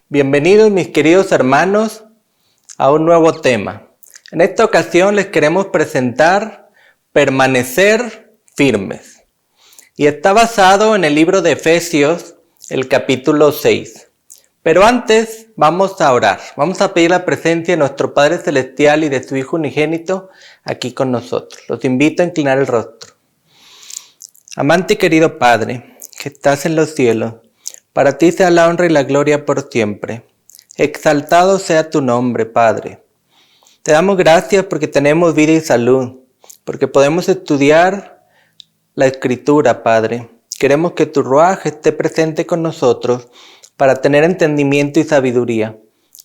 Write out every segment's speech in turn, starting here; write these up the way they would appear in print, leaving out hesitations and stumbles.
Bienvenidos mis queridos hermanos a un nuevo tema. En esta ocasión les queremos presentar permanecer firmes. Y está basado en el libro de Efesios, el capítulo 6. Pero antes vamos a orar. Vamos a pedir la presencia de nuestro Padre Celestial y de su Hijo unigénito aquí con nosotros. Los invito a inclinar el rostro. Amante y querido Padre, que estás en los cielos, para ti sea la honra y la gloria por siempre. Exaltado sea tu nombre, Padre. Te damos gracias porque tenemos vida y salud, porque podemos estudiar la Escritura, Padre. Queremos que tu Ruaj esté presente con nosotros para tener entendimiento y sabiduría,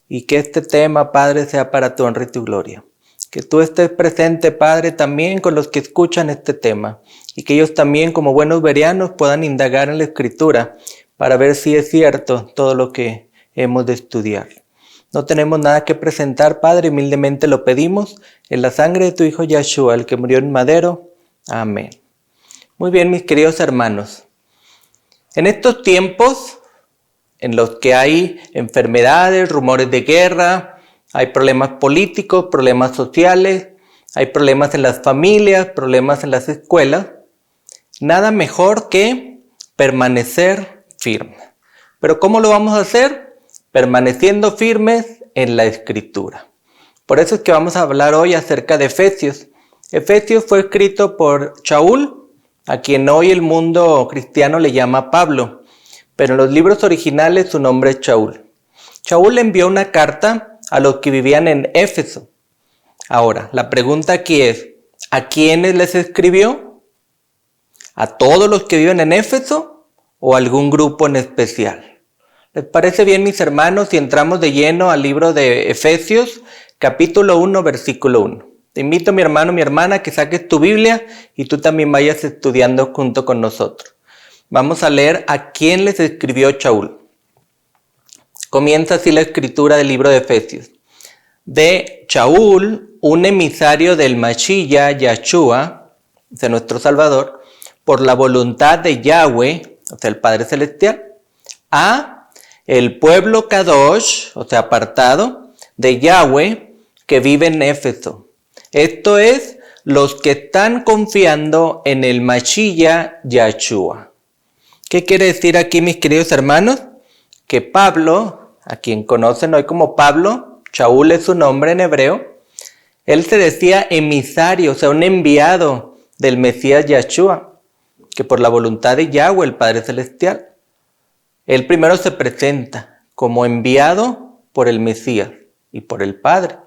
y que este tema, Padre, sea para tu honra y tu gloria. Que tú estés presente, Padre, también con los que escuchan este tema, y que ellos también, como buenos bereanos, puedan indagar en la Escritura, para ver si es cierto todo lo que hemos de estudiar. No tenemos nada que presentar, Padre, humildemente lo pedimos en la sangre de tu Hijo Yahshua, el que murió en madero. Amén. Muy bien, mis queridos hermanos. En estos tiempos, en los que hay enfermedades, rumores de guerra, hay problemas políticos, problemas sociales, hay problemas en las familias, problemas en las escuelas, nada mejor que permanecer firme. Pero ¿cómo lo vamos a hacer? Permaneciendo firmes en la Escritura. Por eso es que vamos a hablar hoy acerca de Efesios. Efesios fue escrito por Shaul, a quien hoy el mundo cristiano le llama Pablo, pero en los libros originales su nombre es Shaul. Shaul envió una carta a los que vivían en Éfeso. Ahora, la pregunta aquí es, ¿a quiénes les escribió? ¿A todos los que viven en Éfeso? ¿O algún grupo en especial? ¿Les parece bien, mis hermanos, si entramos de lleno al libro de Efesios, capítulo 1, versículo 1? Te invito, mi hermano, mi hermana, que saques tu Biblia y tú también vayas estudiando junto con nosotros. Vamos a leer a quién les escribió Shaul. Comienza así la escritura del libro de Efesios. De Shaul, un emisario del Mashiach Yahshua, de nuestro Salvador, por la voluntad de Yahweh, o sea, el Padre Celestial, a el pueblo Kadosh, o sea, apartado, de Yahweh, que vive en Éfeso. Esto es, los que están confiando en el Mashiach Yahshua. ¿Qué quiere decir aquí, mis queridos hermanos? Que Pablo, a quien conocen hoy como Pablo, Shaul es su nombre en hebreo, él se decía emisario, o sea, un enviado del Mesías Yahshua, que por la voluntad de Yahweh, el Padre Celestial, él primero se presenta como enviado por el Mesías y por el Padre.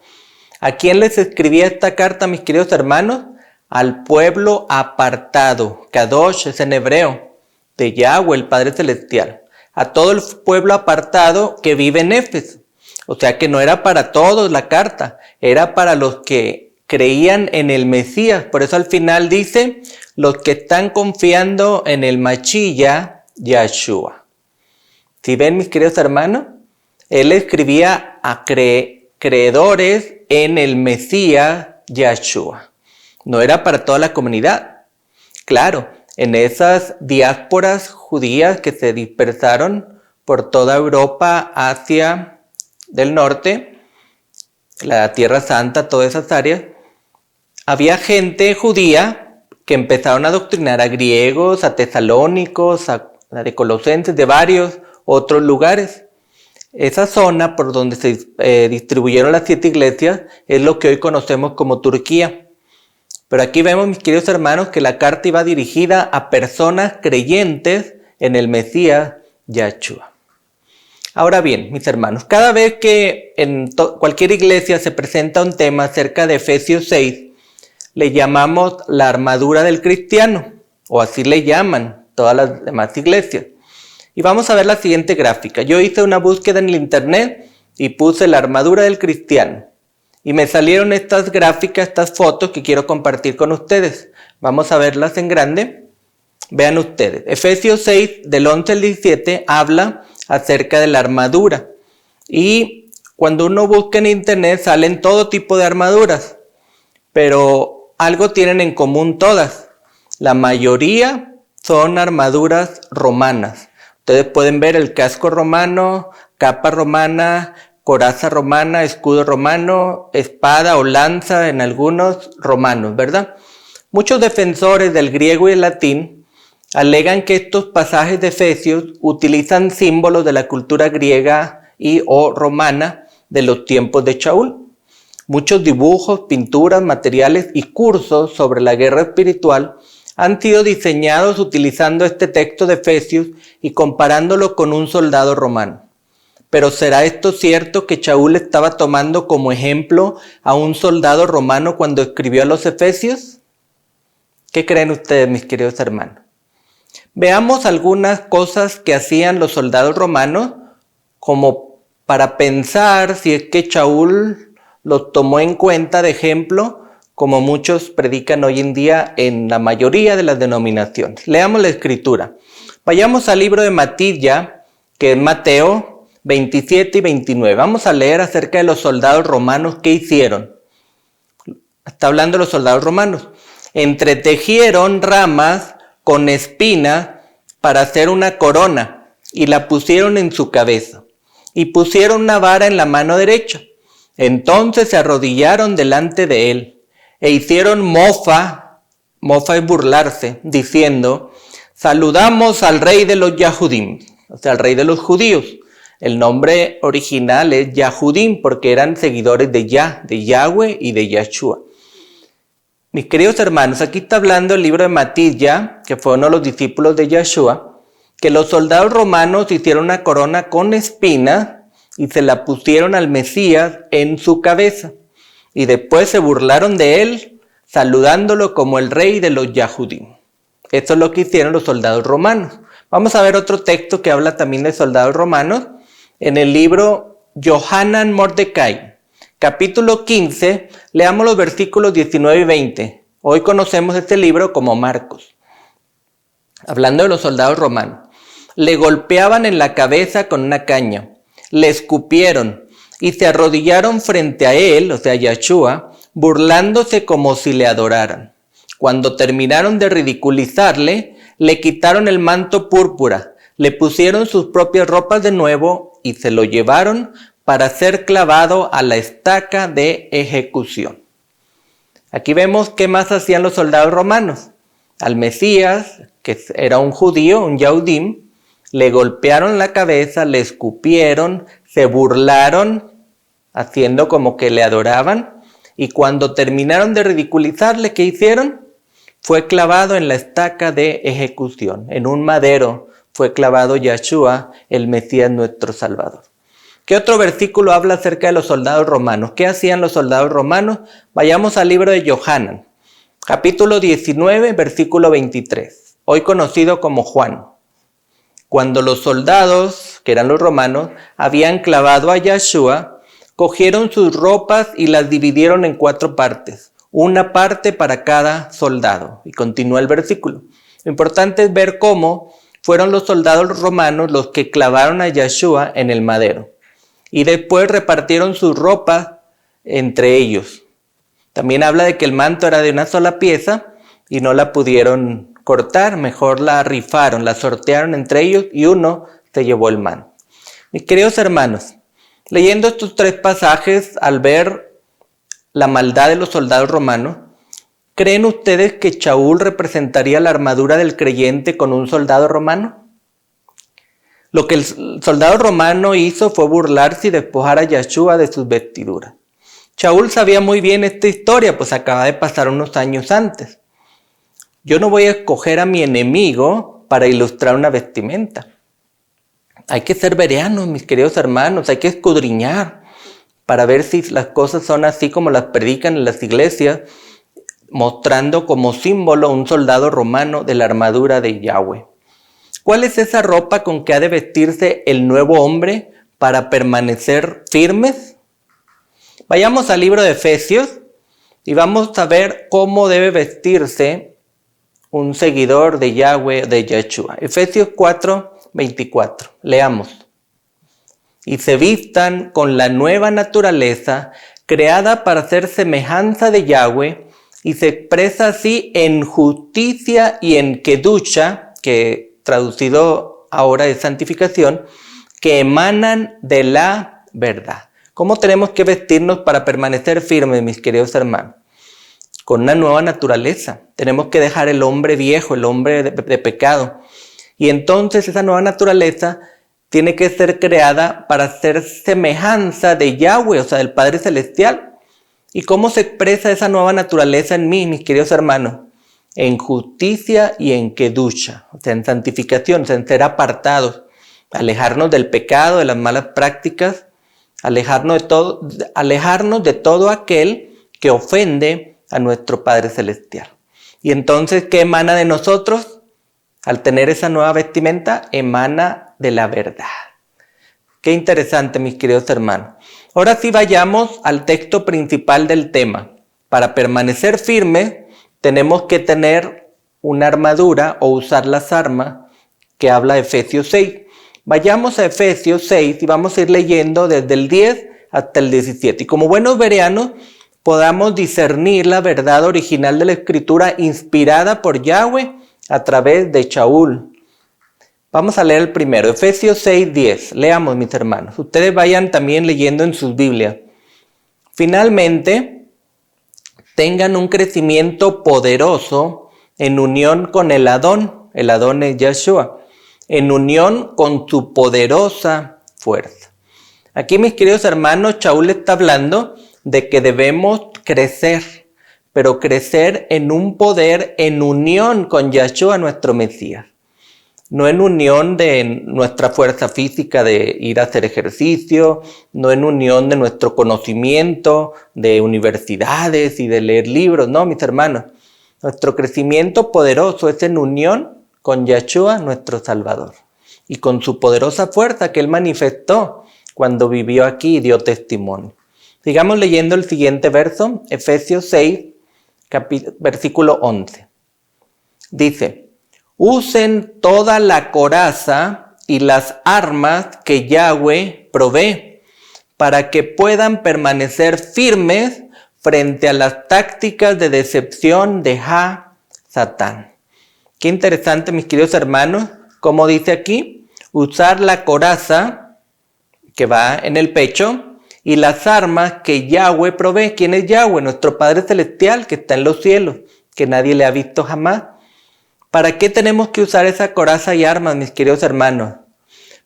¿A quién les escribía esta carta, mis queridos hermanos? Al pueblo apartado, Kadosh es en hebreo, de Yahweh, el Padre Celestial. A todo el pueblo apartado que vive en Éfeso. O sea que no era para todos la carta, era para los que creían en el Mesías. Por eso al final dice, los que están confiando en el Mashiach Yahshua. ¿Sí ven, mis queridos hermanos? Él escribía a creedores en el Mesías Yahshua. No era para toda la comunidad. Claro, en esas diásporas judías que se dispersaron por toda Europa, Asia del Norte, la Tierra Santa, todas esas áreas, había gente judía que empezaron a adoctrinar a griegos, a tesalónicos, a de Colosenses, de varios otros lugares. Esa zona por donde se distribuyeron las 7 iglesias es lo que hoy conocemos como Turquía. Pero aquí vemos, mis queridos hermanos, que la carta iba dirigida a personas creyentes en el Mesías Yahshua. Ahora bien, mis hermanos, cada vez que en cualquier iglesia se presenta un tema acerca de Efesios 6, le llamamos la armadura del cristiano, o así le llaman todas las demás iglesias. Y vamos a ver la siguiente gráfica. Yo hice una búsqueda en el internet y puse la armadura del cristiano. Y me salieron estas gráficas, estas fotos que quiero compartir con ustedes. Vamos a verlas en grande. Vean ustedes, Efesios 6, del 11 al 17, habla acerca de la armadura. Y cuando uno busca en internet salen todo tipo de armaduras, pero algo tienen en común todas. La mayoría son armaduras romanas. Ustedes pueden ver el casco romano, capa romana, coraza romana, escudo romano, espada o lanza en algunos romanos, ¿verdad? Muchos defensores del griego y el latín alegan que estos pasajes de Efesios utilizan símbolos de la cultura griega y o romana de los tiempos de Shaul. Muchos dibujos, pinturas, materiales y cursos sobre la guerra espiritual han sido diseñados utilizando este texto de Efesios y comparándolo con un soldado romano. Pero ¿será esto cierto que Shaul estaba tomando como ejemplo a un soldado romano cuando escribió a los Efesios? ¿Qué creen ustedes, mis queridos hermanos? Veamos algunas cosas que hacían los soldados romanos como para pensar si es que Shaul los tomó en cuenta de ejemplo, como muchos predican hoy en día en la mayoría de las denominaciones. Leamos la escritura. Vayamos al libro de Matilla, que es Mateo 27 y 29. Vamos a leer acerca de los soldados romanos que hicieron. Está hablando de los soldados romanos. Entretejieron ramas con espina para hacer una corona y la pusieron en su cabeza y pusieron una vara en la mano derecha. Entonces se arrodillaron delante de él e hicieron mofa es burlarse, diciendo: saludamos al rey de los Yahudim, o sea, al rey de los judíos. El nombre original es Yahudim porque eran seguidores de Yahweh y de Yahshua. Mis queridos hermanos, aquí está hablando el libro de Matilla, que fue uno de los discípulos de Yahshua, que los soldados romanos hicieron una corona con espinas y se la pusieron al Mesías en su cabeza. Y después se burlaron de él, saludándolo como el rey de los Yahudim. Eso es lo que hicieron los soldados romanos. Vamos a ver otro texto que habla también de soldados romanos en el libro Yohanan Mordecai. Capítulo 15, leamos los versículos 19 y 20. Hoy conocemos este libro como Marcos. Hablando de los soldados romanos. Le golpeaban en la cabeza con una caña, le escupieron y se arrodillaron frente a él, o sea, Yahshua, burlándose como si le adoraran. Cuando terminaron de ridiculizarle, le quitaron el manto púrpura, le pusieron sus propias ropas de nuevo y se lo llevaron para ser clavado a la estaca de ejecución. Aquí vemos qué más hacían los soldados romanos. Al Mesías, que era un judío, un Yahudim, le golpearon la cabeza, le escupieron, se burlaron, haciendo como que le adoraban, y cuando terminaron de ridiculizarle, ¿qué hicieron? Fue clavado en la estaca de ejecución. En un madero fue clavado Yahshua, el Mesías nuestro Salvador. ¿Qué otro versículo habla acerca de los soldados romanos? ¿Qué hacían los soldados romanos? Vayamos al libro de Yohanan, capítulo 19, versículo 23, hoy conocido como Juan. Cuando los soldados, que eran los romanos, habían clavado a Yahshua, cogieron sus ropas y las dividieron en 4 partes, una parte para cada soldado. Y continúa el versículo. Lo importante es ver cómo fueron los soldados romanos los que clavaron a Yahshua en el madero. Y después repartieron sus ropas entre ellos. También habla de que el manto era de una sola pieza y no la pudieron cortar, mejor la rifaron, la sortearon entre ellos y uno se llevó el manto. Mis queridos hermanos, leyendo estos 3 pasajes, al ver la maldad de los soldados romanos, ¿creen ustedes que Shaul representaría la armadura del creyente con un soldado romano? Lo que el soldado romano hizo fue burlarse y despojar a Yahshua de sus vestiduras. Shaul sabía muy bien esta historia, pues acaba de pasar unos años antes. Yo no voy a escoger a mi enemigo para ilustrar una vestimenta. Hay que ser bereanos, mis queridos hermanos, hay que escudriñar para ver si las cosas son así como las predican en las iglesias, mostrando como símbolo un soldado romano de la armadura de Yahweh. ¿Cuál es esa ropa con que ha de vestirse el nuevo hombre para permanecer firmes? Vayamos al libro de Efesios y vamos a ver cómo debe vestirse un seguidor de Yahweh, de Yeshua. Efesios 4:24. Leamos. Y se vistan con la nueva naturaleza, creada para ser semejanza de Yahweh, y se expresa así en justicia y en kedusha, que traducido ahora es santificación, que emanan de la verdad. ¿Cómo tenemos que vestirnos para permanecer firmes, mis queridos hermanos? Con una nueva naturaleza. Tenemos que dejar el hombre viejo, el hombre de pecado. Y entonces esa nueva naturaleza tiene que ser creada para ser semejanza de Yahweh, o sea, del Padre Celestial. ¿Y cómo se expresa esa nueva naturaleza en mí, mis queridos hermanos? En justicia y en kedusha, o sea, en santificación, o sea, en ser apartados, alejarnos del pecado, de las malas prácticas, alejarnos de todo aquel que ofende a nuestro Padre Celestial. Y entonces, ¿qué emana de nosotros? Al tener esa nueva vestimenta, emana de la verdad. Qué interesante, mis queridos hermanos. Ahora sí vayamos al texto principal del tema. Para permanecer firmes, tenemos que tener una armadura o usar las armas que habla Efesios 6. Vayamos a Efesios 6 y vamos a ir leyendo desde el 10 hasta el 17. Y como buenos bereanos, podamos discernir la verdad original de la Escritura inspirada por Yahweh a través de Shaul. Vamos a leer el primero, Efesios 6:10. Leamos, mis hermanos. Ustedes vayan también leyendo en sus Biblias. Finalmente, tengan un crecimiento poderoso en unión con el Adón es Yeshua, en unión con su poderosa fuerza. Aquí, mis queridos hermanos, Shaul está hablando de que debemos crecer, pero crecer en un poder en unión con Yeshua, nuestro Mesías. No en unión de nuestra fuerza física de ir a hacer ejercicio, no en unión de nuestro conocimiento de universidades y de leer libros, no, mis hermanos. Nuestro crecimiento poderoso es en unión con Yeshua, nuestro Salvador, y con su poderosa fuerza que Él manifestó cuando vivió aquí y dio testimonio. Sigamos leyendo el siguiente verso, Efesios 6, versículo 11. Dice: usen toda la coraza y las armas que Yahweh provee, para que puedan permanecer firmes frente a las tácticas de decepción de Satán. Qué interesante, mis queridos hermanos, como dice aquí, usar la coraza que va en el pecho y las armas que Yahweh provee. ¿Quién es Yahweh? Nuestro Padre Celestial que está en los cielos, que nadie le ha visto jamás. ¿Para qué tenemos que usar esa coraza y armas, mis queridos hermanos?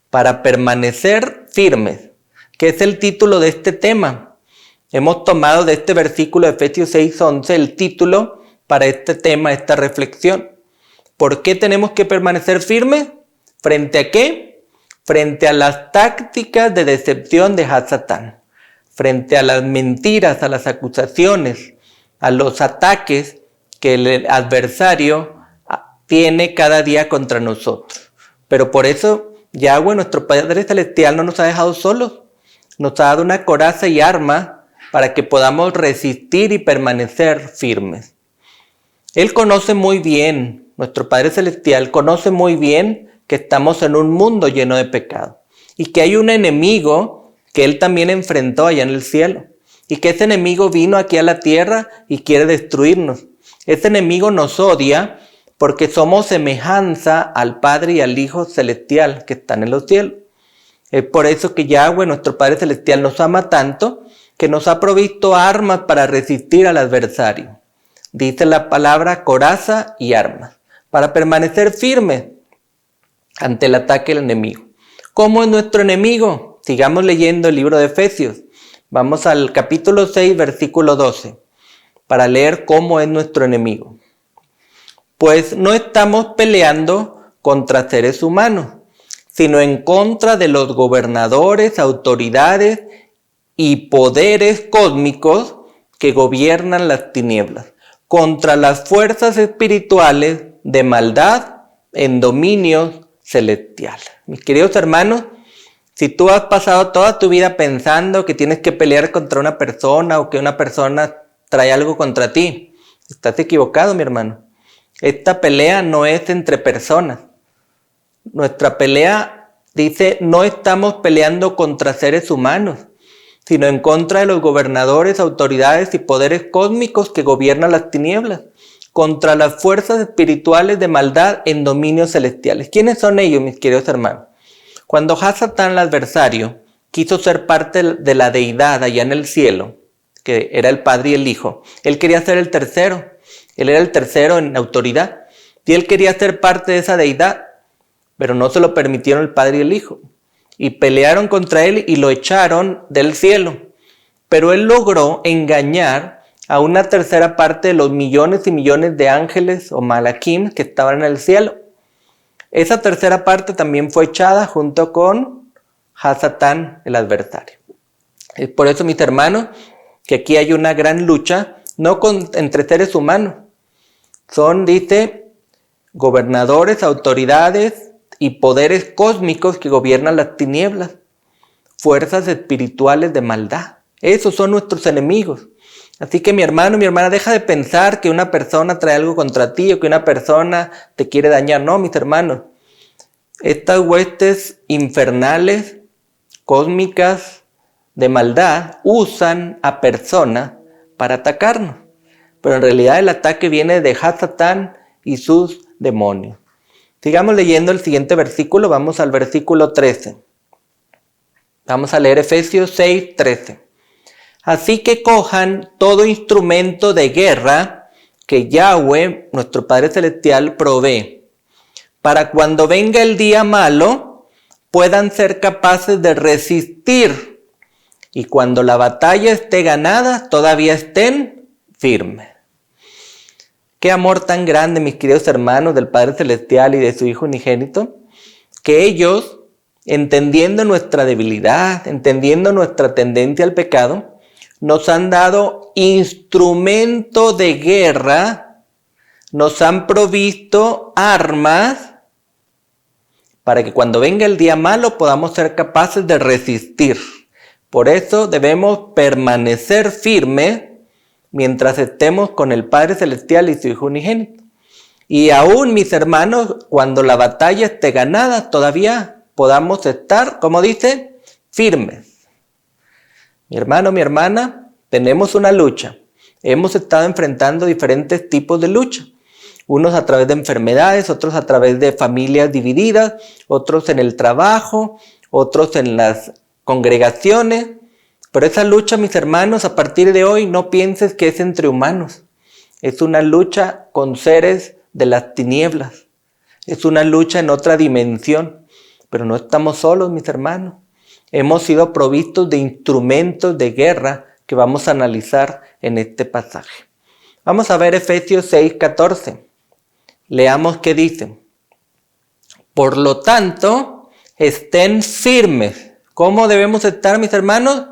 Para permanecer firmes, que es el título de este tema. Hemos tomado de este versículo de Efesios 6:11 el título para este tema, esta reflexión. ¿Por qué tenemos que permanecer firmes? ¿Frente a qué? Frente a las tácticas de decepción de Satán. Frente a las mentiras, a las acusaciones, a los ataques que el adversario tiene cada día contra nosotros. Pero por eso Yahweh, nuestro Padre Celestial, no nos ha dejado solos. Nos ha dado una coraza y arma para que podamos resistir y permanecer firmes. Él conoce muy bien, nuestro Padre Celestial conoce muy bien que estamos en un mundo lleno de pecado y que hay un enemigo que Él también enfrentó allá en el cielo y que ese enemigo vino aquí a la tierra y quiere destruirnos. Ese enemigo nos odia porque somos semejanza al Padre y al Hijo Celestial que están en los cielos. Es por eso que Yahweh, nuestro Padre Celestial, nos ama tanto que nos ha provisto armas para resistir al adversario. Dice la palabra coraza y armas, para permanecer firmes ante el ataque del enemigo. ¿Cómo es nuestro enemigo? Sigamos leyendo el libro de Efesios. Vamos al capítulo 6, versículo 12, para leer cómo es nuestro enemigo. Pues no estamos peleando contra seres humanos, sino en contra de los gobernadores, autoridades y poderes cósmicos que gobiernan las tinieblas, contra las fuerzas espirituales de maldad en dominios celestiales. Mis queridos hermanos, si tú has pasado toda tu vida pensando que tienes que pelear contra una persona o que una persona trae algo contra ti, estás equivocado, mi hermano. Esta pelea no es entre personas. Nuestra pelea, dice, no estamos peleando contra seres humanos, sino en contra de los gobernadores, autoridades y poderes cósmicos que gobiernan las tinieblas, contra las fuerzas espirituales de maldad en dominios celestiales. ¿Quiénes son ellos, mis queridos hermanos? Cuando Hasatán, el adversario, quiso ser parte de la deidad allá en el cielo, que era el Padre y el Hijo, él quería ser el tercero. Él era el tercero en autoridad y él quería ser parte de esa deidad, pero no se lo permitieron el Padre y el Hijo. Y pelearon contra él y lo echaron del cielo. Pero él logró engañar a una tercera parte de los millones y millones de ángeles o malaquim que estaban en el cielo. Esa tercera parte también fue echada junto con Hasatán, el adversario. Es por eso, mis hermanos, que aquí hay una gran lucha, no entre seres humanos. Son, dice, gobernadores, autoridades y poderes cósmicos que gobiernan las tinieblas, fuerzas espirituales de maldad. Esos son nuestros enemigos. Así que mi hermano, mi hermana, deja de pensar que una persona trae algo contra ti o que una persona te quiere dañar. No, mis hermanos. Estas huestes infernales, cósmicas, de maldad, usan a personas para atacarnos. Pero en realidad el ataque viene de Hasatán y sus demonios. Sigamos leyendo el siguiente versículo. Vamos al versículo 13. Vamos a leer Efesios 6, 13. Así que cojan todo instrumento de guerra que Yahweh, nuestro Padre Celestial, provee, para cuando venga el día malo, puedan ser capaces de resistir y cuando la batalla esté ganada, todavía estén firmes. Qué amor tan grande, mis queridos hermanos, del Padre Celestial y de su Hijo unigénito, que ellos, entendiendo nuestra debilidad, entendiendo nuestra tendencia al pecado, nos han dado instrumento de guerra, nos han provisto armas para que cuando venga el día malo podamos ser capaces de resistir. Por eso debemos permanecer firmes mientras estemos con el Padre Celestial y su Hijo unigénito. Y aún, mis hermanos, cuando la batalla esté ganada, todavía podamos estar, como dice, firmes. Mi hermano, mi hermana, tenemos una lucha. Hemos estado enfrentando diferentes tipos de lucha. Unos a través de enfermedades, otros a través de familias divididas, otros en el trabajo, otros en las congregaciones. Pero esa lucha, mis hermanos, a partir de hoy no pienses que es entre humanos. Es una lucha con seres de las tinieblas. Es una lucha en otra dimensión. Pero no estamos solos, mis hermanos. Hemos sido provistos de instrumentos de guerra que vamos a analizar en este pasaje. Vamos a ver Efesios 6:14. Leamos qué dice. Por lo tanto, estén firmes. ¿Cómo debemos estar, mis hermanos?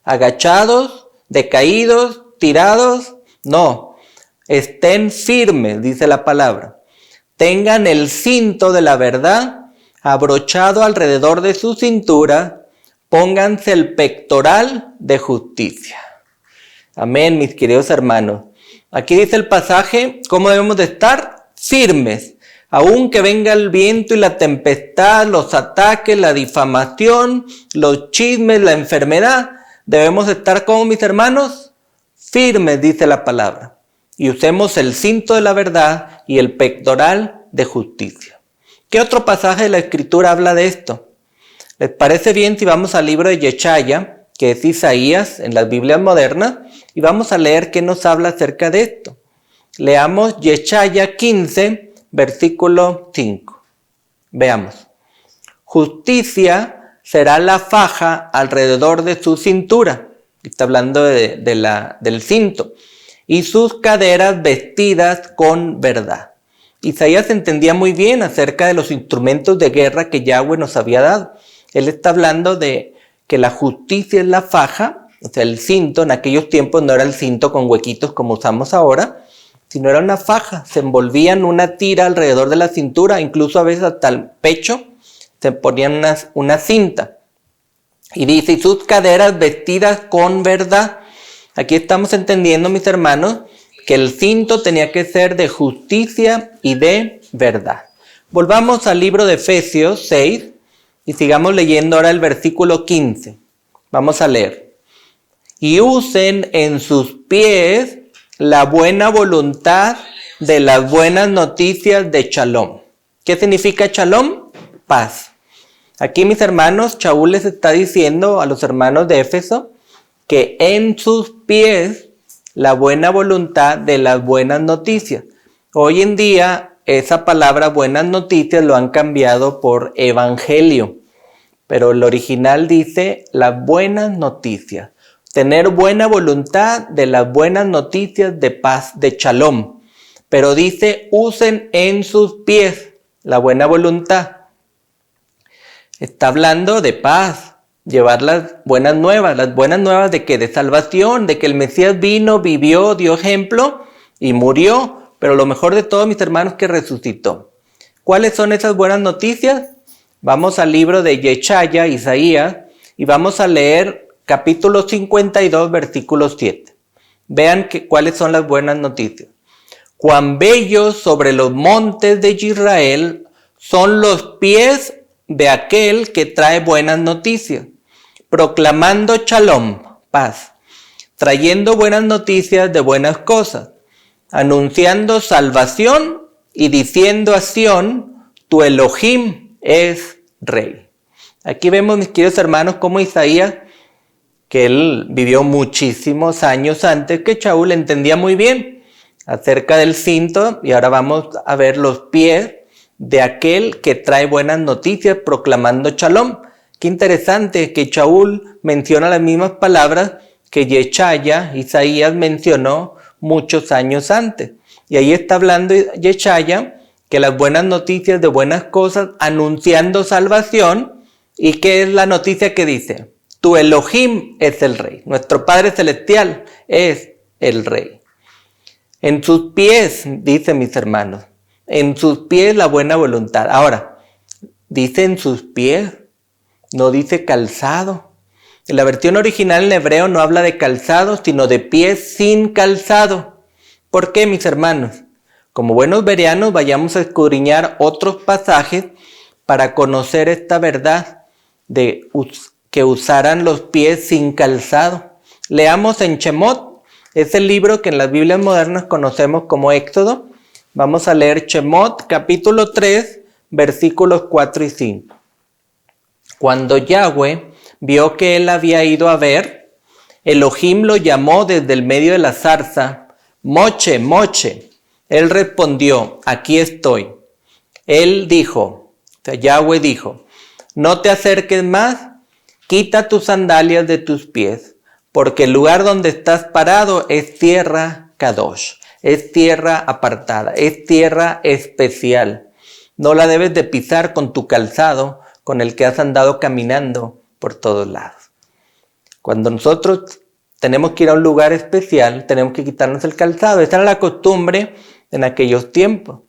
¿Agachados? ¿Decaídos? ¿Tirados? No. Estén firmes, dice la palabra. Tengan el cinto de la verdad abrochado alrededor de su cintura. Pónganse el pectoral de justicia. Amén, mis queridos hermanos. Aquí dice el pasaje, ¿cómo debemos de estar? Firmes. Aunque venga el viento y la tempestad, los ataques, la difamación, los chismes, la enfermedad, debemos estar como mis hermanos, firmes, dice la palabra. Y usemos el cinto de la verdad y el pectoral de justicia. ¿Qué otro pasaje de la Escritura habla de esto? ¿Les parece bien si vamos al libro de Yeshaya, que es Isaías en las Biblias modernas, y vamos a leer qué nos habla acerca de esto? Leamos Yeshaya 15, versículo 5. Veamos. Justicia será la faja alrededor de su cintura. Está hablando del cinto. Y sus caderas vestidas con verdad. Isaías entendía muy bien acerca de los instrumentos de guerra que Yahweh nos había dado. Él está hablando de que la justicia es la faja, o sea, el cinto. En aquellos tiempos no era el cinto con huequitos como usamos ahora, sino era una faja. Se envolvían una tira alrededor de la cintura, incluso a veces hasta el pecho, se ponían una cinta. Y dice, y sus caderas vestidas con verdad. Aquí estamos entendiendo, mis hermanos, que el cinto tenía que ser de justicia y de verdad. Volvamos al libro de Efesios 6 y sigamos leyendo ahora el versículo 15. Vamos a leer. Y usen en sus pies la buena voluntad de las buenas noticias de Shalom. ¿Qué significa Shalom? Paz. Aquí, mis hermanos, Shaul les está diciendo a los hermanos de Éfeso que en sus pies la buena voluntad de las buenas noticias. Hoy en día esa palabra buenas noticias lo han cambiado por evangelio, pero el original dice las buenas noticias. Tener buena voluntad de las buenas noticias de paz, de Shalom. Pero dice usen en sus pies la buena voluntad. Está hablando de paz, llevar las buenas nuevas de que de salvación, de que el Mesías vino, vivió, dio ejemplo y murió, pero lo mejor de todo, mis hermanos, que resucitó. ¿Cuáles son esas buenas noticias? Vamos al libro de Yeshaya, Isaías, y vamos a leer capítulo 52, versículo 7. Vean cuáles son las buenas noticias. Cuán bellos sobre los montes de Israel son los pies de aquel que trae buenas noticias, proclamando Shalom, paz, trayendo buenas noticias de buenas cosas, anunciando salvación y diciendo a Sión, tu Elohim es rey. Aquí vemos, mis queridos hermanos, cómo Isaías, que él vivió muchísimos años antes que Shaul, entendía muy bien acerca del cinto, y ahora vamos a ver los pies de aquel que trae buenas noticias proclamando Shalom. Qué interesante que Shaul menciona las mismas palabras que Yeshaya, Isaías, mencionó muchos años antes. Y ahí está hablando Yeshaya que las buenas noticias de buenas cosas, anunciando salvación. ¿Y qué es la noticia que dice? Tu Elohim es el rey. Nuestro Padre Celestial es el rey. En sus pies, dice mis hermanos, en sus pies la buena voluntad. Ahora, dice en sus pies, no dice calzado. En la versión original en hebreo no habla de calzado, sino de pies sin calzado. ¿Por qué, mis hermanos? Como buenos bereanos, vayamos a escudriñar otros pasajes para conocer esta verdad de que usaran los pies sin calzado. Leamos en Shemot, es el libro que en las Biblias modernas conocemos como Éxodo. Vamos a leer Shemot, capítulo 3, versículos 4 y 5. Cuando Yahweh vio que él había ido a ver, Elohim lo llamó desde el medio de la zarza, Moche, Moche. Él respondió, aquí estoy. Él dijo, Yahweh dijo, no te acerques más, quita tus sandalias de tus pies, porque el lugar donde estás parado es tierra Kadosh. Es tierra apartada, es tierra especial. No la debes de pisar con tu calzado, con el que has andado caminando por todos lados. Cuando nosotros tenemos que ir a un lugar especial, tenemos que quitarnos el calzado. Esa era la costumbre en aquellos tiempos.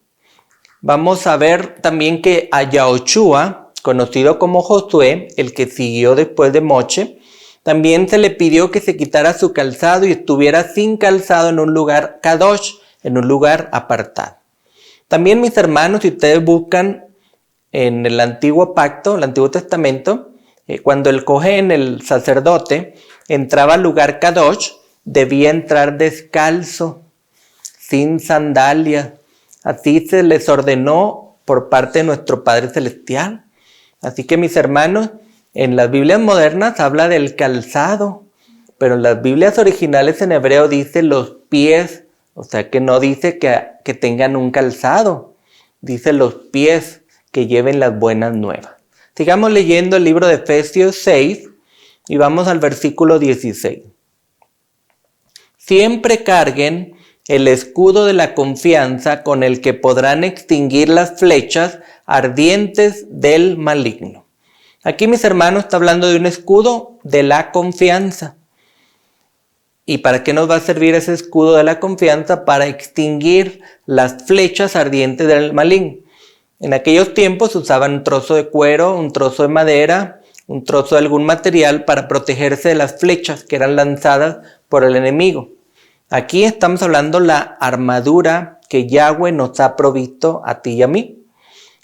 Vamos a ver también que a Yahoshua, conocido como Josué, el que siguió después de Moche, también se le pidió que se quitara su calzado y estuviera sin calzado en un lugar Kadosh, en un lugar apartado. También, mis hermanos, si ustedes buscan en el Antiguo Pacto, el Antiguo Testamento, cuando el Cohen, el sacerdote, entraba al lugar Kadosh, debía entrar descalzo, sin sandalias. Así se les ordenó por parte de nuestro Padre Celestial. Así que, mis hermanos, en las Biblias modernas habla del calzado, pero en las Biblias originales en hebreo dice los pies, o sea que no dice que tengan un calzado, dice los pies que lleven las buenas nuevas. Sigamos leyendo el libro de Efesios 6 y vamos al versículo 16. Siempre carguen el escudo de la confianza con el que podrán extinguir las flechas ardientes del maligno. Aquí, mis hermanos, está hablando de un escudo de la confianza. ¿Y para qué nos va a servir ese escudo de la confianza? Para extinguir las flechas ardientes del maligno. En aquellos tiempos usaban un trozo de cuero, un trozo de madera, un trozo de algún material para protegerse de las flechas que eran lanzadas por el enemigo. Aquí estamos hablando de la armadura que Yahweh nos ha provisto a ti y a mí.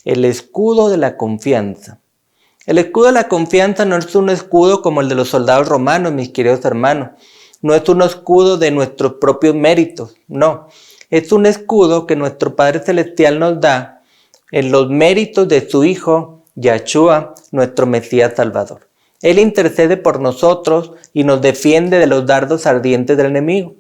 El escudo de la confianza. El escudo de la confianza no es un escudo como el de los soldados romanos, mis queridos hermanos. No es un escudo de nuestros propios méritos, no. Es un escudo que nuestro Padre Celestial nos da en los méritos de su Hijo, Yahshua, nuestro Mesías Salvador. Él intercede por nosotros y nos defiende de los dardos ardientes del enemigo.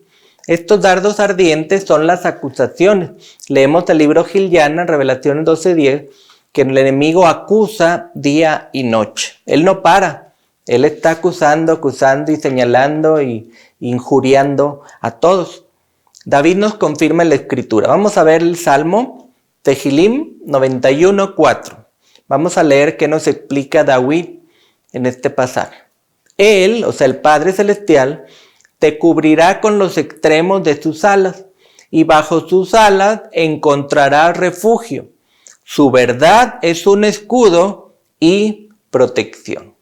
Estos dardos ardientes son las acusaciones. Leemos el libro Giliana, Revelaciones 12:10, que el enemigo acusa día y noche. Él no para. Él está acusando y señalando y injuriando a todos. David nos confirma en la Escritura. Vamos a ver el Salmo Tehilim 91:4. Vamos a leer qué nos explica David en este pasaje. Él, o sea, el Padre Celestial, te cubrirá con los extremos de sus alas, y bajo sus alas encontrarás refugio. Su verdad es un escudo y protección.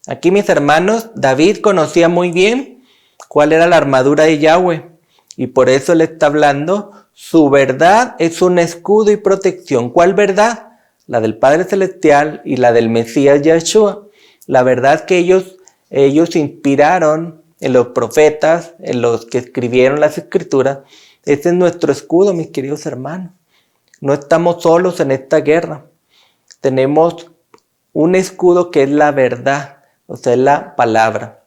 Aquí, mis hermanos, David conocía muy bien cuál era la armadura de Yahweh, y por eso le está hablando, su verdad es un escudo y protección. ¿Cuál verdad? La del Padre Celestial y la del Mesías Yahshua. La verdad que ellos inspiraron en los profetas, en los que escribieron las Escrituras. Este es nuestro escudo, mis queridos hermanos. No estamos solos en esta guerra. Tenemos un escudo que es la verdad, o sea, es la palabra.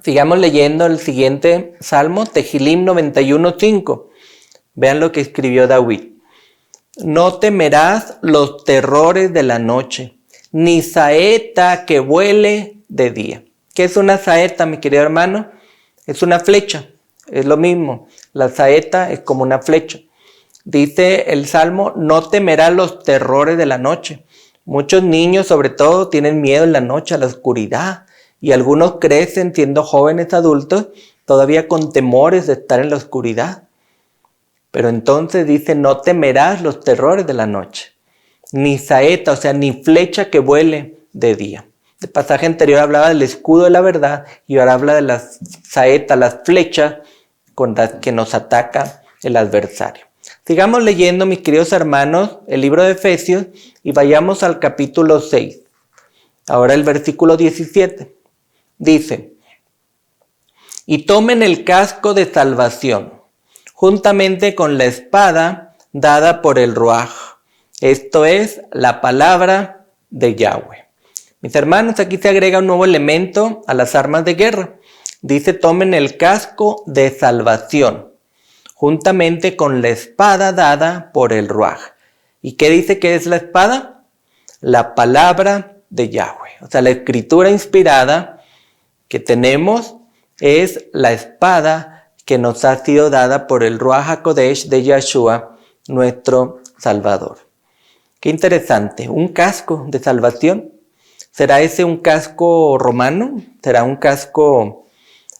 Sigamos leyendo el siguiente Salmo, Tehilim 91:5. Vean lo que escribió David. No temerás los terrores de la noche, ni saeta que vuele de día. ¿Qué es una saeta, mi querido hermano? Es una flecha, es lo mismo. La saeta es como una flecha. Dice el Salmo, no temerás los terrores de la noche. Muchos niños, sobre todo, tienen miedo en la noche, a la oscuridad. Y algunos crecen siendo jóvenes adultos, todavía con temores de estar en la oscuridad. Pero entonces dice, no temerás los terrores de la noche. Ni saeta, o sea, ni flecha que vuele de día. El pasaje anterior hablaba del escudo de la verdad y ahora habla de las saetas, las flechas con las que nos ataca el adversario. Sigamos leyendo, mis queridos hermanos, el libro de Efesios y vayamos al capítulo 6. Ahora el versículo 17. Dice, y tomen el casco de salvación, juntamente con la espada dada por el Ruaj. Esto es la palabra de Yahweh. Mis hermanos, aquí se agrega un nuevo elemento a las armas de guerra. Dice, tomen el casco de salvación, juntamente con la espada dada por el Ruaj. ¿Y qué dice que es la espada? La palabra de Yahweh. O sea, la escritura inspirada que tenemos es la espada que nos ha sido dada por el Ruaj HaKodesh de Yahshua, nuestro Salvador. Qué interesante, un casco de salvación. ¿Será ese un casco romano? ¿Será un casco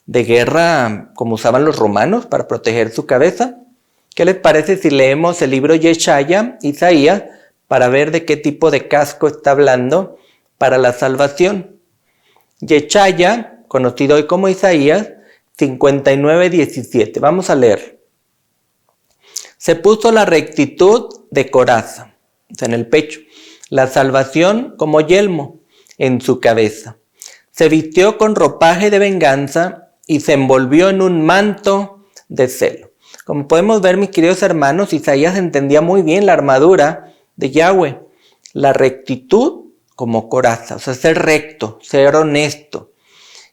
de guerra como usaban los romanos para proteger su cabeza? ¿Qué les parece si leemos el libro Yeshaya, Isaías, para ver de qué tipo de casco está hablando para la salvación? Yeshaya, conocido hoy como Isaías, 59:17. Vamos a leer. Se puso la rectitud de coraza, o sea, en el pecho, la salvación como yelmo en su cabeza. Se vistió con ropaje de venganza y se envolvió en un manto de celo. Como podemos ver, mis queridos hermanos, Isaías entendía muy bien la armadura de Yahweh. La rectitud como coraza, o sea, ser recto, ser honesto.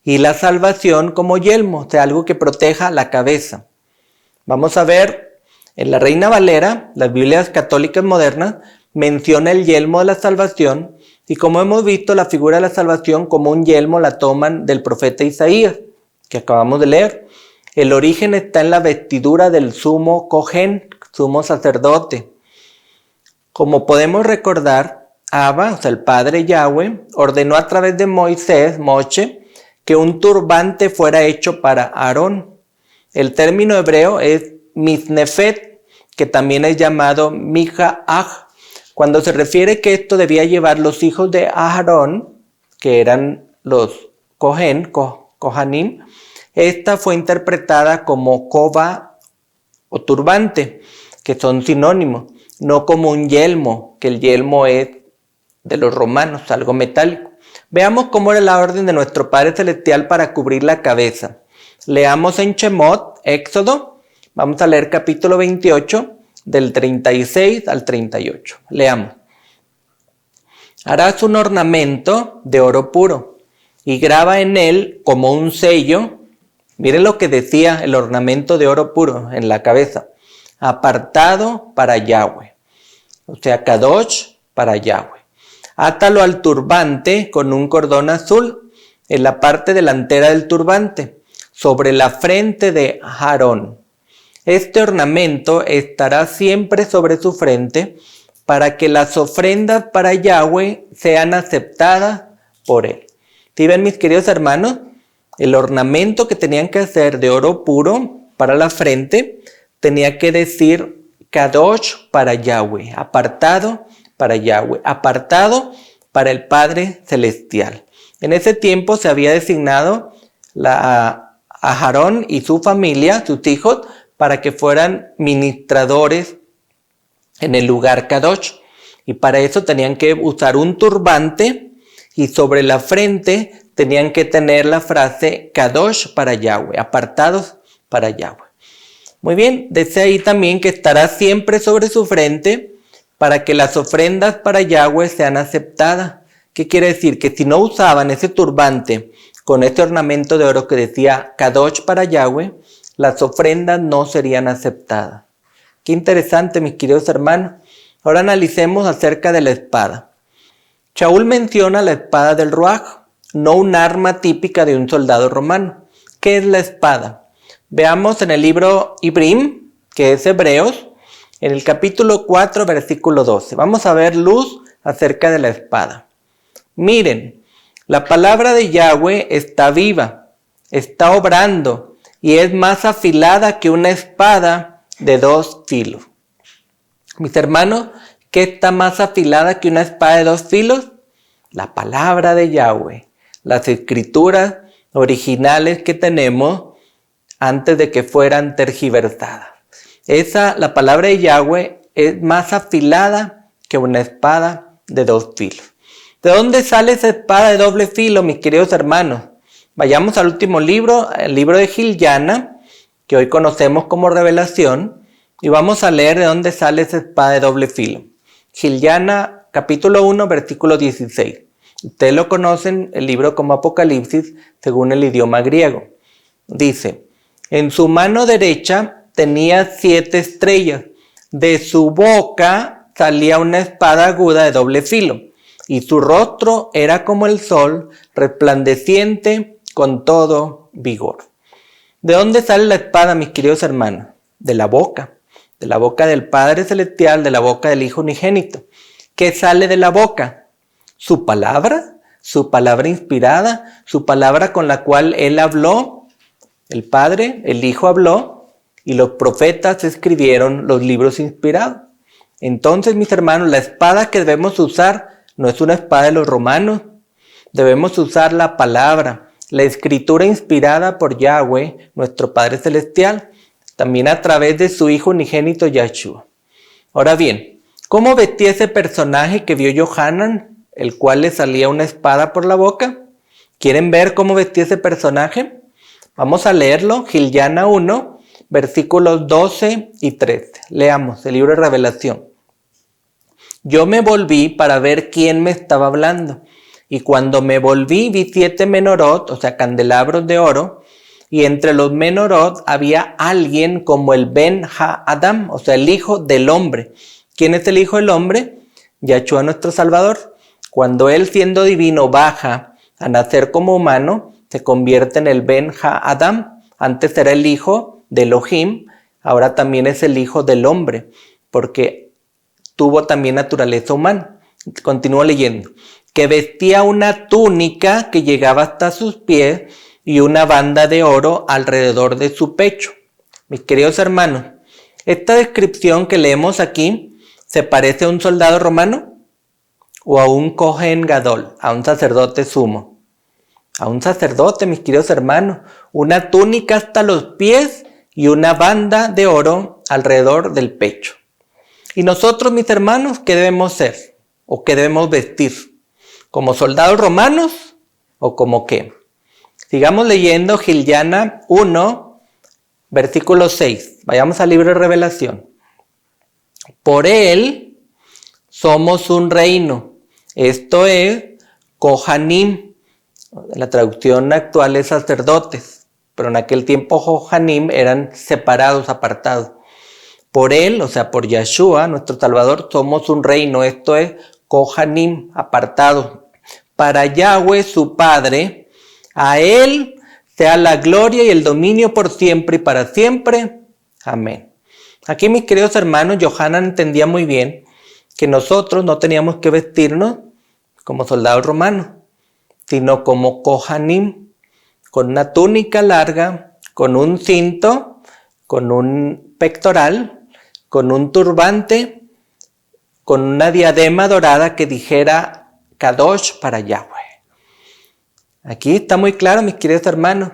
Y la salvación como yelmo, o sea, algo que proteja la cabeza. Vamos a ver, en la Reina Valera, las Biblias católicas modernas, menciona el yelmo de la salvación. Y como hemos visto, la figura de la salvación como un yelmo la toman del profeta Isaías, que acabamos de leer. El origen está en la vestidura del sumo Cohen, sumo sacerdote. Como podemos recordar, Abba, o sea, el padre Yahweh, ordenó a través de Moisés, Moshe, que un turbante fuera hecho para Aarón. El término hebreo es misnefet, que también es llamado mijaaj. Cuando se refiere que esto debía llevar los hijos de Aarón, que eran los Kohanim, esta fue interpretada como coba o turbante, que son sinónimos, no como un yelmo, que el yelmo es de los romanos, algo metálico. Veamos cómo era la orden de nuestro Padre Celestial para cubrir la cabeza. Leamos en Shemot, Éxodo, vamos a leer capítulo 28, del 36 al 38. Leamos. Harás un ornamento de oro puro y graba en él como un sello. Miren lo que decía el ornamento de oro puro en la cabeza. Apartado para Yahweh. O sea, Kadosh para Yahweh. Átalo al turbante con un cordón azul en la parte delantera del turbante, sobre la frente de Aarón. Este ornamento estará siempre sobre su frente para que las ofrendas para Yahweh sean aceptadas por él. ¿Sí ven, mis queridos hermanos? El ornamento que tenían que hacer de oro puro para la frente tenía que decir Kadosh para Yahweh, apartado para Yahweh, apartado para el Padre Celestial. En ese tiempo se había designado a Aarón y su familia, sus hijos, para que fueran ministradores en el lugar Kadosh. Y para eso tenían que usar un turbante y sobre la frente tenían que tener la frase Kadosh para Yahweh, apartados para Yahweh. Muy bien, dice ahí también que estará siempre sobre su frente para que las ofrendas para Yahweh sean aceptadas. ¿Qué quiere decir? Que si no usaban ese turbante con este ornamento de oro que decía Kadosh para Yahweh, las ofrendas no serían aceptadas. Qué interesante, mis queridos hermanos. Ahora analicemos acerca de la espada. Shaul menciona la espada del Ruaj, no un arma típica de un soldado romano. ¿Qué es la espada? Veamos en el libro Ibrim, que es Hebreos, en el capítulo 4, versículo 12. Vamos a ver luz acerca de la espada. Miren, la palabra de Yahweh está viva, está obrando y es más afilada que una espada de 2 filos. Mis hermanos, ¿qué está más afilada que una espada de 2 filos? La palabra de Yahweh, las escrituras originales que tenemos antes de que fueran tergiversadas. La palabra de Yahweh es más afilada que una espada de 2 filos. ¿De dónde sale esa espada de doble filo, mis queridos hermanos? Vayamos al último libro, el libro de Giliana, que hoy conocemos como Revelación, y vamos a leer de dónde sale esa espada de doble filo. Giliana, capítulo 1, versículo 16. Ustedes lo conocen, el libro como Apocalipsis, según el idioma griego. Dice, en su mano derecha tenía 7 estrellas, de su boca salía una espada aguda de doble filo, y su rostro era como el sol, resplandeciente con todo vigor. ¿De dónde sale la espada, mis queridos hermanos? De la boca del Padre Celestial, de la boca del Hijo Unigénito. ¿Qué sale de la boca? Su palabra inspirada, su palabra con la cual Él habló, el Padre, el Hijo habló, y los profetas escribieron los libros inspirados. Entonces, mis hermanos, la espada que debemos usar no es una espada de los romanos. Debemos usar la palabra, la escritura inspirada por Yahweh, nuestro Padre Celestial, también a través de su Hijo Unigénito Yahshua. Ahora bien, ¿cómo vestía ese personaje que vio Yohanan, el cual le salía una espada por la boca? ¿Quieren ver cómo vestía ese personaje? Vamos a leerlo, Giliana 1, versículos 12 y 13. Leamos el libro de Revelación. Yo me volví para ver quién me estaba hablando, y cuando me volví vi 7 menorot, o sea, candelabros de oro, y entre los menorot había alguien como el Ben Ha-Adam, o sea, el Hijo del Hombre. ¿Quién es el Hijo del Hombre? Yahshua, nuestro Salvador. Cuando Él, siendo divino, baja a nacer como humano, se convierte en el Ben Ha-Adam. Antes era el Hijo de Elohim, ahora también es el Hijo del Hombre, porque tuvo también naturaleza humana. Continúo leyendo. Que vestía una túnica que llegaba hasta sus pies y una banda de oro alrededor de su pecho. Mis queridos hermanos, esta descripción que leemos aquí, ¿se parece a un soldado romano? ¿O a un Kohen Gadol, a un sacerdote sumo? a un sacerdote, mis queridos hermanos, una túnica hasta los pies y una banda de oro alrededor del pecho. Y nosotros, mis hermanos, ¿qué debemos ser? ¿O qué debemos vestir? ¿Como soldados romanos o como qué? Sigamos leyendo Giliana 1, versículo 6. Vayamos al libro de Revelación. Por él somos un reino. Esto es Kohanim. La traducción actual es sacerdotes, pero en aquel tiempo Kohanim eran separados, apartados. Por él, o sea, por Yeshua, nuestro Salvador, somos un reino. Esto es Kohanim, apartados. Para Yahweh, su Padre, a él sea la gloria y el dominio por siempre y para siempre. Amén. Aquí, mis queridos hermanos, Yohanan entendía muy bien que nosotros no teníamos que vestirnos como soldados romanos, sino como Kohanim, con una túnica larga, con un cinto, con un pectoral, con un turbante, con una diadema dorada que dijera Kadosh para Yahweh. Aquí está muy claro, mis queridos hermanos.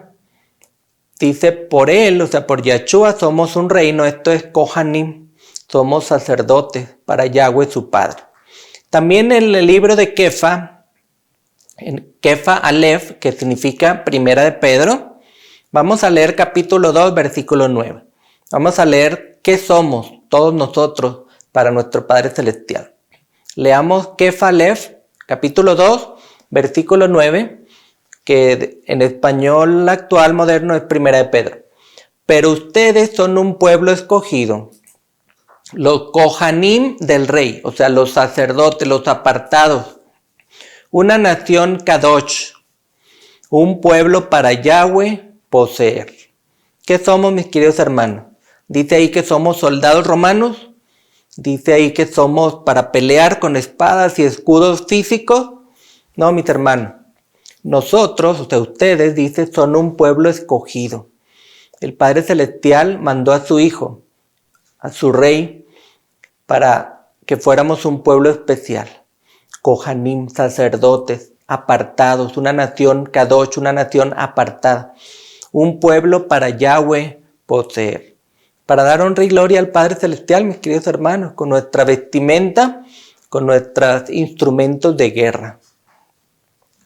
Dice, por él, o sea, por Yeshua somos un reino, esto es Kohanim, somos sacerdotes para Yahweh su Padre. También en el libro de Kefa, en Kefa Aleph, que significa Primera de Pedro, vamos a leer capítulo 2, versículo 9. Vamos a leer qué somos todos nosotros para nuestro Padre Celestial. Leamos Kefa Aleph, capítulo 2, versículo 9, que en español actual moderno es Primera de Pedro. Pero ustedes son un pueblo escogido, los Kohanim del rey, o sea, los sacerdotes, los apartados, una nación Kadosh, un pueblo para Yahweh poseer. ¿Qué somos, mis queridos hermanos? Dice ahí que somos soldados romanos, dice ahí que somos para pelear con espadas y escudos físicos. No, mis hermanos, nosotros, o sea, ustedes, dice, son un pueblo escogido. El Padre Celestial mandó a su Hijo, a su Rey, para que fuéramos un pueblo especial. Kohanim, sacerdotes, apartados, una nación Kadosh, una nación apartada. Un pueblo para Yahweh poseer. Para dar honra y gloria al Padre Celestial, mis queridos hermanos, con nuestra vestimenta, con nuestros instrumentos de guerra.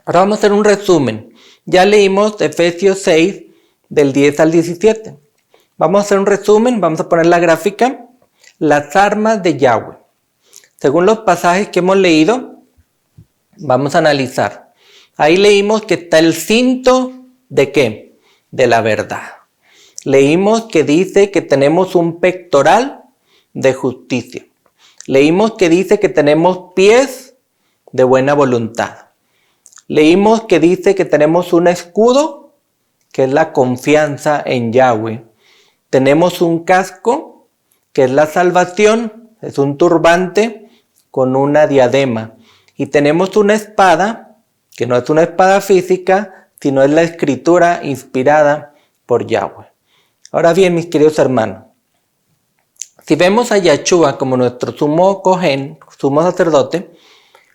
Ahora vamos a hacer un resumen. Ya leímos Efesios 6, del 10 al 17. Vamos a hacer un resumen, vamos a poner la gráfica. Las armas de Yahweh. Según los pasajes que hemos leído, vamos a analizar. Ahí leímos que está el cinto ¿de qué? De la verdad. Leímos que dice que tenemos un pectoral de justicia. Leímos que dice que tenemos pies de buena voluntad. Leímos que dice que tenemos un escudo, que es la confianza en Yahweh. Tenemos un casco, que es la salvación, es un turbante con una diadema. Y tenemos una espada, que no es una espada física, sino es la escritura inspirada por Yahweh. Ahora bien, mis queridos hermanos, si vemos a Yeshua como nuestro sumo Cohen, sumo sacerdote,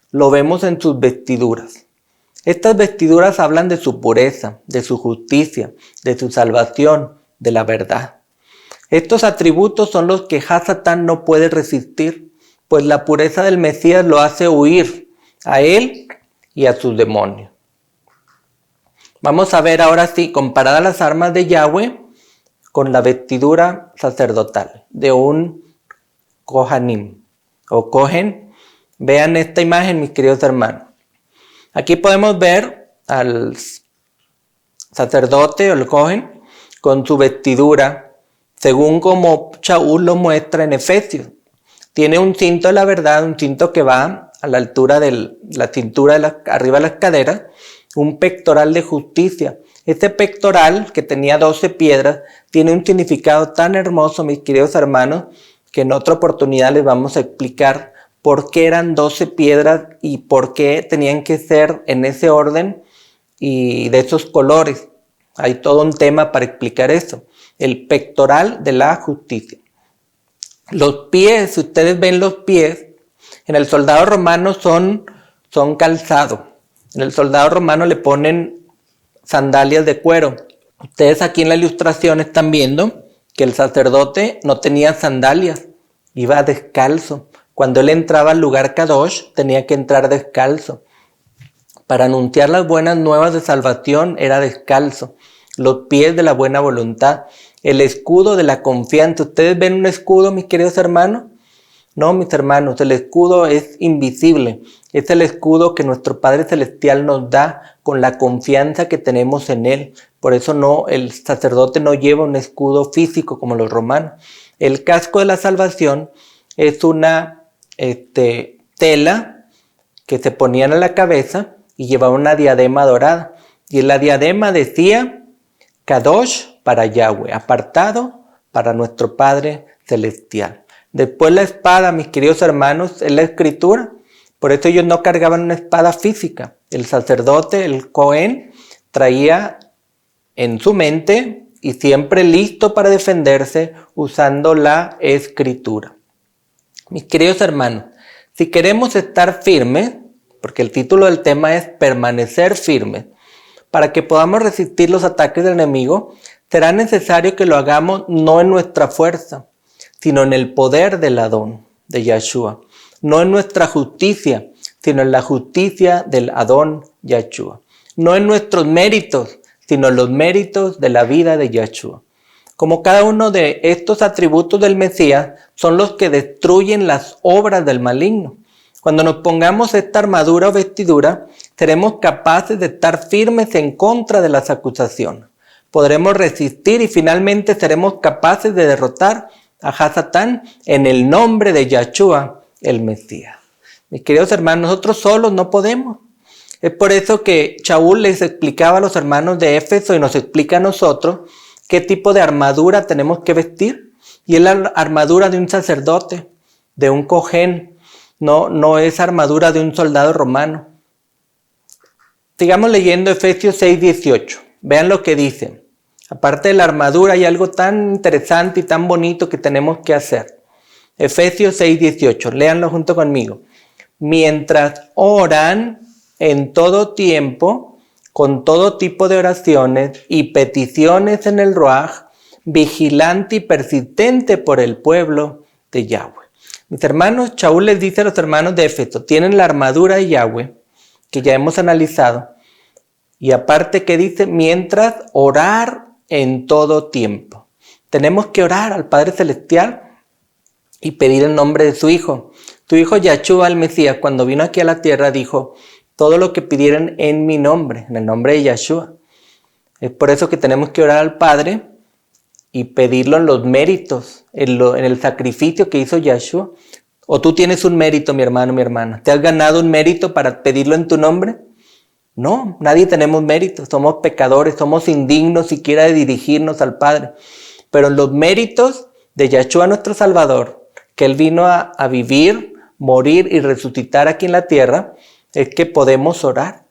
lo vemos en sus vestiduras. Estas vestiduras hablan de su pureza, de su justicia, de su salvación, de la verdad. Estos atributos son los que Hasatán no puede resistir, pues la pureza del Mesías lo hace huir a él y a sus demonios. Vamos a ver ahora sí, comparadas las armas de Yahweh con la vestidura sacerdotal de un Kohanim o Kohen. Vean esta imagen, mis queridos hermanos. Aquí podemos ver al sacerdote o el Kohen con su vestidura, según como Shaul lo muestra en Efesios. Tiene un cinto de la verdad, un cinto que va a la altura de la cintura, arriba de las caderas, un pectoral de justicia. Este pectoral, que tenía 12 piedras, tiene un significado tan hermoso, mis queridos hermanos, que en otra oportunidad les vamos a explicar por qué eran 12 piedras y por qué tenían que ser en ese orden y de esos colores. Hay todo un tema para explicar eso. El pectoral de la justicia. Los pies, si ustedes ven los pies, en el soldado romano son calzados. En el soldado romano le ponen sandalias de cuero. Ustedes aquí en la ilustración están viendo que el sacerdote no tenía sandalias, iba descalzo. Cuando él entraba al lugar Kadosh, tenía que entrar descalzo. Para anunciar las buenas nuevas de salvación era descalzo. Los pies de la buena voluntad, el escudo de la confianza. ¿Ustedes ven un escudo, mis queridos hermanos? No, mis hermanos, el escudo es invisible. Es el escudo que nuestro Padre Celestial nos da con la confianza que tenemos en Él. Por eso el sacerdote no lleva un escudo físico como los romanos. El casco de la salvación es una tela que se ponían en la cabeza y llevaba una diadema dorada. Y en la diadema decía Kadosh para Yahweh, apartado para nuestro Padre Celestial. Después la espada, mis queridos hermanos, es la escritura. Por eso ellos no cargaban una espada física. El sacerdote, el Cohen, traía en su mente y siempre listo para defenderse usando la escritura. Mis queridos hermanos, si queremos estar firmes, porque el título del tema es permanecer firmes, para que podamos resistir los ataques del enemigo, será necesario que lo hagamos no en nuestra fuerza, sino en el poder del Adón, de Yahshua. No en nuestra justicia, sino en la justicia del Adón Yahshua. No en nuestros méritos, sino en los méritos de la vida de Yahshua. Como cada uno de estos atributos del Mesías son los que destruyen las obras del maligno. Cuando nos pongamos esta armadura o vestidura, seremos capaces de estar firmes en contra de las acusaciones. Podremos resistir y finalmente seremos capaces de derrotar a Hasatán en el nombre de Yahshua, el Mesías. Mis queridos hermanos, nosotros solos no podemos. Es por eso que Shaul les explicaba a los hermanos de Éfeso y nos explica a nosotros qué tipo de armadura tenemos que vestir. Y es la armadura de un sacerdote, de un cojén, no es armadura de un soldado romano. Sigamos leyendo Efesios 6:18. Vean lo que dice. Aparte de la armadura hay algo tan interesante y tan bonito que tenemos que hacer. Efesios 6:18, léanlo junto conmigo. Mientras oran en todo tiempo, con todo tipo de oraciones y peticiones en el Ruaj, vigilante y persistente por el pueblo de Yahweh. Mis hermanos, Shaul les dice a los hermanos de Éfeso, tienen la armadura de Yahweh, que ya hemos analizado, y aparte que dice, mientras orar en todo tiempo. Tenemos que orar al Padre Celestial y pedir el nombre de su Hijo. Su Hijo Yahshua el Mesías, cuando vino aquí a la tierra, dijo, todo lo que pidieran en mi nombre, en el nombre de Yahshua. Es por eso que tenemos que orar al Padre y pedirlo en los méritos, en el sacrificio que hizo Yahshua. ¿O tú tienes un mérito, mi hermano, mi hermana? ¿Te has ganado un mérito para pedirlo en tu nombre? No, nadie tenemos méritos, somos pecadores, somos indignos siquiera de dirigirnos al Padre. Pero los méritos de Yahshua nuestro Salvador, que Él vino a vivir, morir y resucitar aquí en la tierra, es que podemos orar.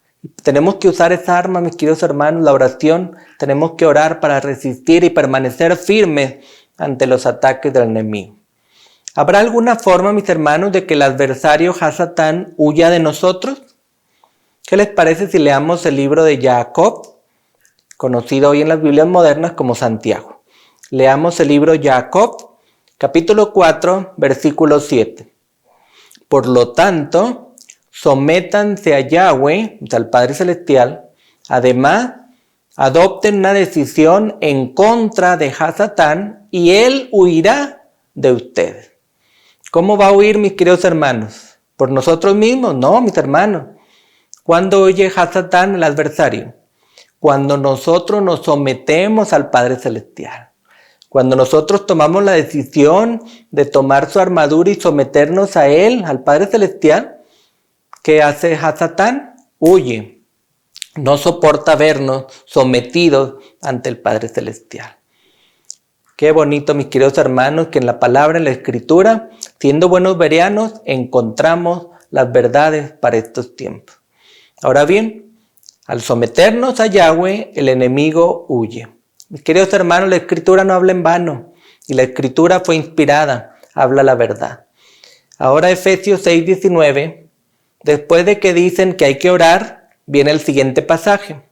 Tenemos que usar esa arma, mis queridos hermanos, la oración. Tenemos que orar para resistir y permanecer firmes ante los ataques del enemigo. ¿Habrá alguna forma, mis hermanos, de que el adversario Hasatán huya de nosotros? ¿Qué les parece si leamos el libro de Jacob, conocido hoy en las Biblias modernas como Santiago? Leamos el libro Jacob, capítulo 4, versículo 7. Por lo tanto, sométanse a Yahweh, al Padre Celestial. Además, adopten una decisión en contra de Hasatán y él huirá de ustedes. ¿Cómo va a huir, mis queridos hermanos? ¿Por nosotros mismos? No, mis hermanos. ¿Cuándo huye Hasatán, el adversario? Cuando nosotros nos sometemos al Padre Celestial. Cuando nosotros tomamos la decisión de tomar su armadura y someternos a Él, al Padre Celestial, ¿qué hace Hasatán? Huye. No soporta vernos sometidos ante el Padre Celestial. Qué bonito, mis queridos hermanos, que en la palabra, en la Escritura, siendo buenos bereanos, encontramos las verdades para estos tiempos. Ahora bien, al someternos a Yahweh, el enemigo huye. Mis queridos hermanos, la Escritura no habla en vano, y la Escritura fue inspirada, habla la verdad. Ahora Efesios 6:19, después de que dicen que hay que orar, viene el siguiente pasaje,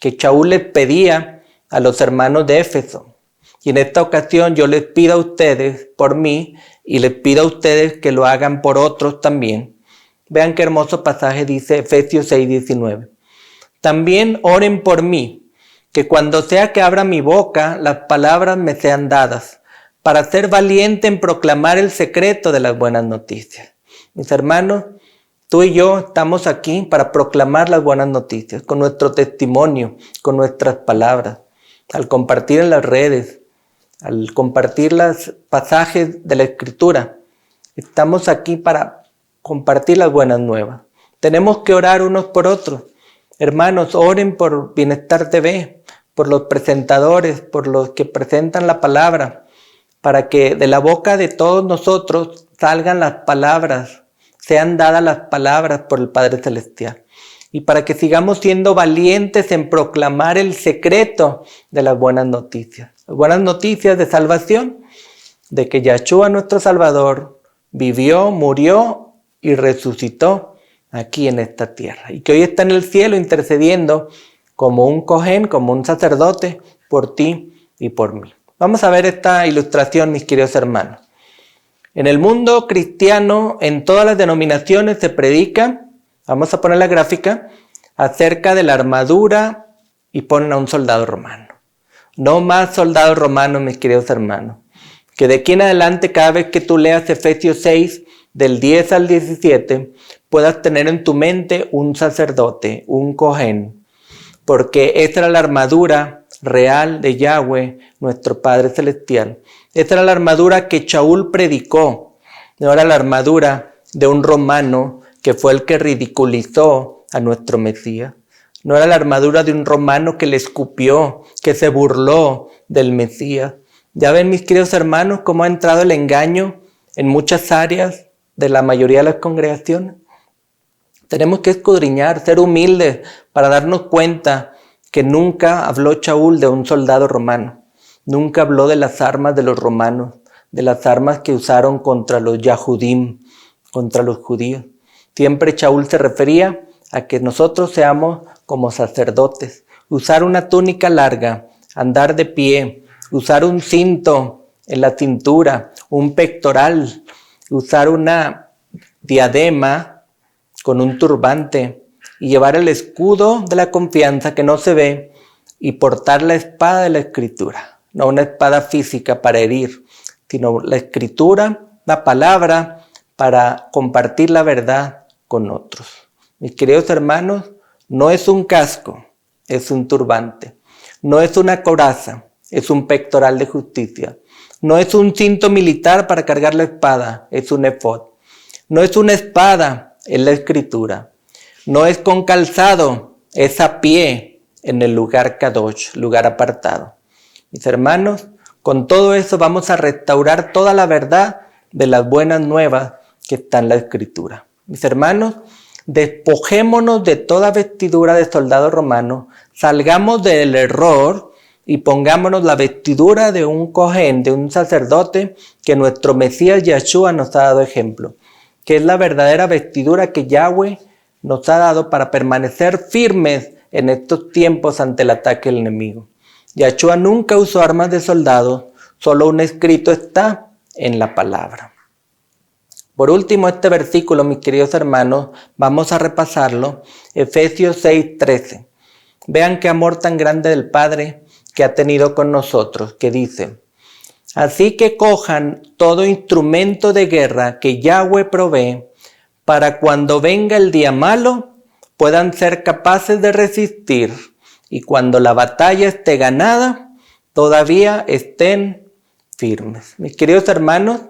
que Shaul les pedía a los hermanos de Éfeso. Y en esta ocasión yo les pido a ustedes por mí y les pido a ustedes que lo hagan por otros también. Vean qué hermoso pasaje dice Efesios 6:19. También oren por mí, que cuando sea que abra mi boca, las palabras me sean dadas, para ser valiente en proclamar el secreto de las buenas noticias. Mis hermanos, tú y yo estamos aquí para proclamar las buenas noticias, con nuestro testimonio, con nuestras palabras, al compartir en las redes, al compartir los pasajes de la Escritura. Estamos aquí para compartir las buenas nuevas. Tenemos que orar unos por otros. Hermanos, oren por Bienestar TV, por los presentadores, por los que presentan la palabra, para que de la boca de todos nosotros salgan las palabras, sean dadas las palabras por el Padre Celestial. Y para que sigamos siendo valientes en proclamar el secreto de las buenas noticias. Las buenas noticias de salvación, de que Yahshua nuestro Salvador vivió, murió y resucitó aquí en esta tierra. Y que hoy está en el cielo intercediendo como un Cohen, como un sacerdote, por ti y por mí. Vamos a ver esta ilustración, mis queridos hermanos. En el mundo cristiano, en todas las denominaciones se predica, vamos a poner la gráfica, acerca de la armadura y ponen a un soldado romano. No más soldados romanos, mis queridos hermanos. Que de aquí en adelante, cada vez que tú leas Efesios 6, del 10 al 17, puedas tener en tu mente un sacerdote, un Cohen. Porque esta era la armadura real de Yahweh, nuestro Padre Celestial. Esta era la armadura que Shaul predicó. No era la armadura de un romano que fue el que ridiculizó a nuestro Mesías. No era la armadura de un romano que le escupió, que se burló del Mesías. Ya ven, mis queridos hermanos, cómo ha entrado el engaño en muchas áreas de la mayoría de las congregaciones. Tenemos que escudriñar, ser humildes para darnos cuenta que nunca habló Shaul de un soldado romano. Nunca habló de las armas de los romanos, de las armas que usaron contra los Yahudim, contra los judíos. Siempre Shaul se refería a que nosotros seamos como sacerdotes, usar una túnica larga, andar de pie, usar un cinto en la cintura, un pectoral, usar una diadema con un turbante y llevar el escudo de la confianza que no se ve y portar la espada de la Escritura, no una espada física para herir, sino la Escritura, la palabra, para compartir la verdad con otros. Mis queridos hermanos, no es un casco, es un turbante. No es una coraza, es un pectoral de justicia. No es un cinto militar para cargar la espada, es un efod. No es una espada, es la Escritura. No es con calzado, es a pie en el lugar kadosh, lugar apartado. Mis hermanos, con todo eso vamos a restaurar toda la verdad de las buenas nuevas que está en la Escritura. Mis hermanos, despojémonos de toda vestidura de soldado romano, salgamos del error y pongámonos la vestidura de un Cohen, de un sacerdote que nuestro Mesías Yahshua nos ha dado ejemplo, que es la verdadera vestidura que Yahweh nos ha dado para permanecer firmes en estos tiempos ante el ataque del enemigo. Yahshua nunca usó armas de soldado, solo un escrito está en la palabra. Por último, este versículo, mis queridos hermanos, vamos a repasarlo, Efesios 6:13. Vean qué amor tan grande del Padre que ha tenido con nosotros, que dice: así que cojan todo instrumento de guerra que Yahweh provee, para cuando venga el día malo, puedan ser capaces de resistir, y cuando la batalla esté ganada, todavía estén firmes. Mis queridos hermanos,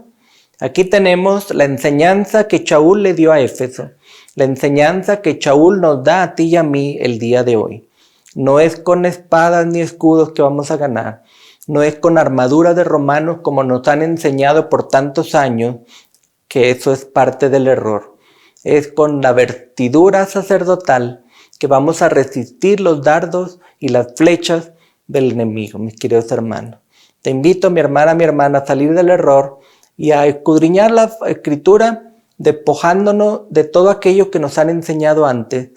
aquí tenemos la enseñanza que Shaul le dio a Éfeso, la enseñanza que Shaul nos da a ti y a mí el día de hoy. No es con espadas ni escudos que vamos a ganar, no es con armaduras de romanos como nos han enseñado por tantos años, que eso es parte del error. Es con la vestidura sacerdotal que vamos a resistir los dardos y las flechas del enemigo, mis queridos hermanos. Te invito, mi hermana, a salir del error y a escudriñar la Escritura, despojándonos de todo aquello que nos han enseñado antes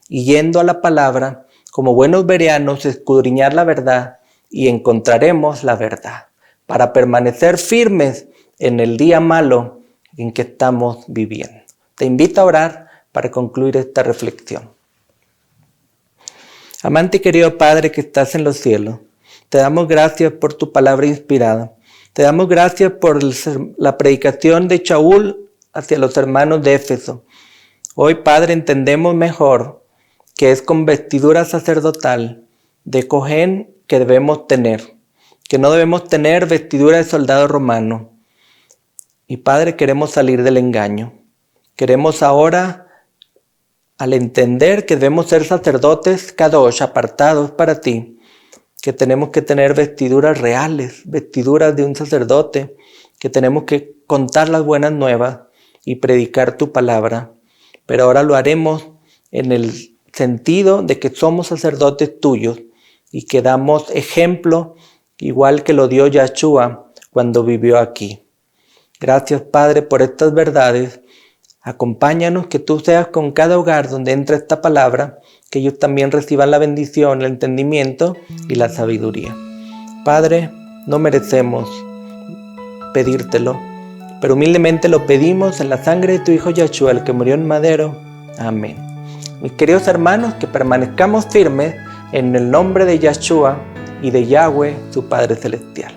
y yendo a la palabra como buenos bereanos, escudriñar la verdad y encontraremos la verdad para permanecer firmes en el día malo en que estamos viviendo. Te invito a orar para concluir esta reflexión. Amante y querido Padre que estás en los cielos, te damos gracias por tu palabra inspirada. Te damos gracias por la predicación de Shaul hacia los hermanos de Éfeso. Hoy, Padre, entendemos mejor que es con vestidura sacerdotal de Cohen que debemos tener, que no debemos tener vestidura de soldado romano. Y Padre, queremos salir del engaño. Queremos ahora, al entender que debemos ser sacerdotes kadosh, apartados para ti, que tenemos que tener vestiduras reales, vestiduras de un sacerdote, que tenemos que contar las buenas nuevas y predicar tu palabra. Pero ahora lo haremos en el sentido de que somos sacerdotes tuyos y que damos ejemplo igual que lo dio Yahshua cuando vivió aquí. Gracias, Padre, por estas verdades. Acompáñanos, que tú seas con cada hogar donde entra esta palabra, que ellos también reciban la bendición, el entendimiento y la sabiduría. Padre, no merecemos pedírtelo, pero humildemente lo pedimos en la sangre de tu Hijo Yahshua, el que murió en madero. Amén. Mis queridos hermanos, que permanezcamos firmes en el nombre de Yahshua y de Yahweh, su Padre Celestial.